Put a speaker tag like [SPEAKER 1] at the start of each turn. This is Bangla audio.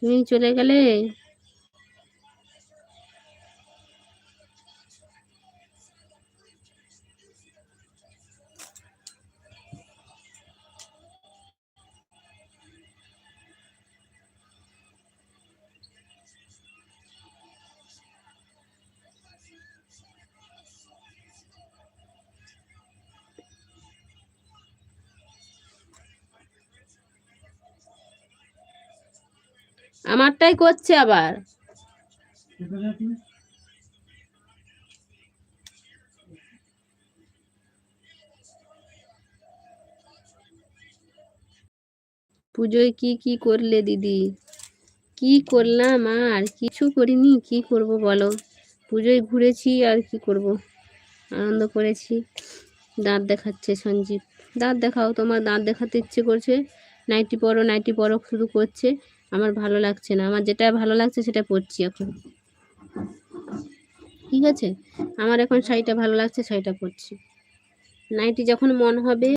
[SPEAKER 1] তুমি চলে গেলে। আমারটাই করছে আবার। পুজোয় কি কি করলে দিদি? কি করলাম, আর কিছু করিনি। কি করব বলো? পুজোয় ঘুরেছি, আর কি করব? আনন্দ করেছি। দাঁত দেখাচ্ছে সঞ্জীব। দাঁত দেখাও, তোমার দাঁত দেখাতে ইচ্ছে করছে। নাইটি পরো, নাইটি পরো শুরু করছে। আমার ভালো লাগছে না, আমার যেটা ভালো লাগছে সেটা পরছি এখন। ঠিক আছে, আমার এখন শাড়িটা ভালো লাগছে, শাড়িটা পরছি। নাইটি যখন মন হবে